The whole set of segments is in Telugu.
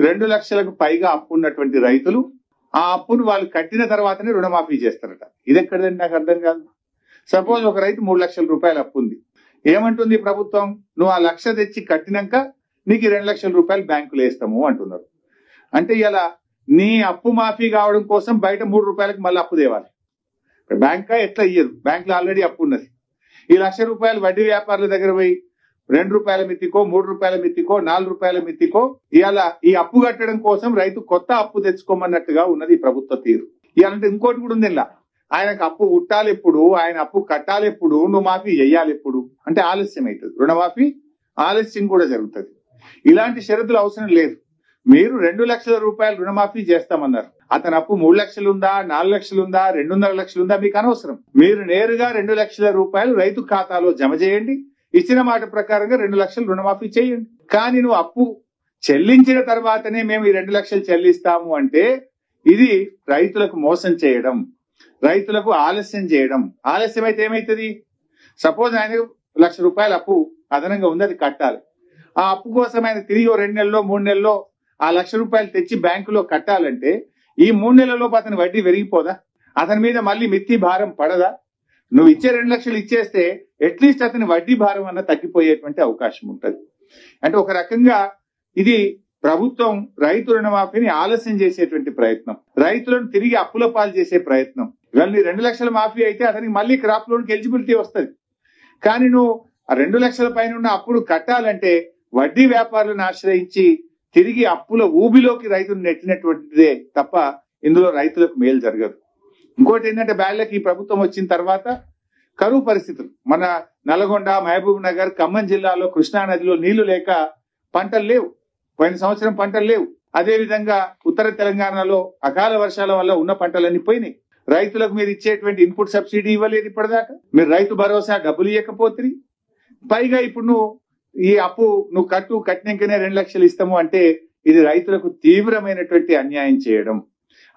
2 లక్షలకు పైగా అప్పు ఉన్నటువంటి రైతులు ఆ అప్పును వాళ్ళు కట్టిన తర్వాతనే రుణమాఫీ చేస్తారట. ఇది ఎక్కడదండి నాకు అర్థం కాదు. సపోజ్ ఒక రైతు 3 లక్షల రూపాయలు అప్పు ఉంది. ఏమంటుంది ప్రభుత్వం? నువ్వు ఆ 1 లక్ష తెచ్చి కట్టినాక నీకు 2 లక్షల రూపాయలు బ్యాంకులో వేస్తాము అంటున్నారు. అంటే ఇలా నీ అప్పు మాఫీ కావడం కోసం బయట 3 రూపాయలకు మళ్ళీ అప్పు తేవాలి. బ్యాంకా ఎట్లా ఇయ్యదు, బ్యాంకులో ఆల్రెడీ అప్పు ఉన్నది. ఈ 1 లక్ష రూపాయలు వడ్డీ వ్యాపారుల దగ్గర పోయి 2 రూపాయల మిత్తికో 3 రూపాయల మిత్తికో 4 రూపాయల మిత్తికో ఇవాళ ఈ అప్పు కట్టడం కోసం రైతు కొత్త అప్పు తెచ్చుకోమన్నట్టుగా ఉన్నది ప్రభుత్వ తీరు. ఇవాళంటే ఇంకోటి కూడా ఉంది. ఇలా ఆయనకు అప్పు ఉట్టాలి ఎప్పుడు, ఆయన అప్పు కట్టాలి ఎప్పుడు, నువ్వు మాఫీ చేయాలి ఎప్పుడు అంటే ఆలస్యం అవుతుంది. రుణమాఫీ ఆలస్యం కూడా జరుగుతుంది. ఇలాంటి షరతులు అవసరం లేదు. మీరు 2 లక్షల రూపాయలు రుణమాఫీ చేస్తామన్నారు. అతని అప్పు 3 లక్షలు ఉందా, 4 లక్షలు ఉందా, 2.5 లక్షలు ఉందా మీకు అనవసరం. మీరు నేరుగా 2 లక్షల రూపాయలు రైతు ఖాతాలో జమ చేయండి. ఇచ్చిన మాట ప్రకారంగా 2 లక్షలు రుణమాఫీ చేయండి. కానీ నువ్వు అప్పు చెల్లించిన తర్వాతనే మేము ఈ 2 లక్షలు చెల్లిస్తాము అంటే ఇది రైతులకు మోసం చేయడం, రైతులకు ఆలస్యం చేయడం. ఆలస్యం అయితే ఏమైతుంది? సపోజ్ ఆయన 1 లక్ష రూపాయల అప్పు అదనంగా ఉంది, అది కట్టాలి. ఆ అప్పు కోసం ఆయన తిరిగి 2 నెలల్లో 3 నెలల్లో ఆ 1 లక్ష రూపాయలు తెచ్చి బ్యాంకులో కట్టాలంటే ఈ 3 నెలల్లోపు అతని వడ్డీ పెరిగిపోదా? అతని మీద మళ్ళీ మిత్తి భారం పడదా? నువ్వు ఇచ్చే 2 లక్షలు ఇచ్చేస్తే అట్లీస్ట్ అతని వడ్డీ భారం అన్న తగ్గిపోయేటువంటి అవకాశం ఉంటుంది. అంటే ఒక రకంగా ఇది ప్రభుత్వం రైతు రుణమాఫీని ఆలస్యం చేసేటువంటి ప్రయత్నం, రైతులను తిరిగి అప్పుల పాలు చేసే ప్రయత్నం. ఇవాళ 2 లక్షల మాఫీ అయితే అతనికి మళ్ళీ క్రాప్ లోన్కి ఎలిజిబిలిటీ వస్తుంది. కానీ నువ్వు ఆ 2 లక్షల పైన ఉన్న అప్పుడు కట్టాలంటే వడ్డీ వ్యాపారులను ఆశ్రయించి తిరిగి అప్పుల ఊబిలోకి రైతులు నెట్టినటువంటిదే తప్ప ఇందులో రైతులకు మేలు జరగదు. ఇంకోటి ఏంటంటే బ్యాడ్లకి ఈ ప్రభుత్వం వచ్చిన తర్వాత కరువు పరిస్థితులు, మన నల్గొండ, మహబూబ్ నగర్, ఖమ్మం జిల్లాలో కృష్ణా నదిలో నీళ్లు లేక పంటలు లేవు. పోయిన సంవత్సరం పంటలు లేవు. అదే విధంగా ఉత్తర తెలంగాణలో అకాల వర్షాల వల్ల ఉన్న పంటలన్నీ పోయినాయి. రైతులకు మీరు ఇచ్చేటువంటి ఇన్పుట్ సబ్సిడీ ఇవ్వలేదు ఇప్పటిదాకా. మీరు రైతు భరోసా డబ్బులు ఇవ్వకపోతే పైగా ఇప్పుడు నువ్వు ఈ అప్పు నువ్వు కట్టినాకనే 2 లక్షలు ఇస్తాము అంటే ఇది రైతులకు తీవ్రమైనటువంటి అన్యాయం చేయడం,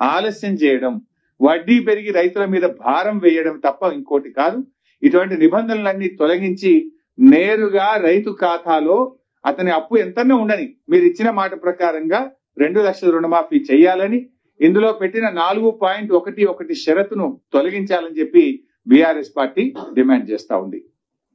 ఆలస్యం చేయడం, వడ్డీ పెరిగి రైతుల మీద భారం వేయడం తప్ప ఇంకోటి కాదు. ఇటువంటి నిబంధనలన్నీ తొలగించి నేరుగా రైతు ఖాతాలో అతని అప్పు ఎంతనే ఉండని మీరు ఇచ్చిన మాట ప్రకారంగా 2 లక్షల రుణమాఫీ చేయాలని, ఇందులో పెట్టిన 4.11 షరతును తొలగించాలని చెప్పి బీఆర్ఎస్ పార్టీ డిమాండ్ చేస్తా ఉంది.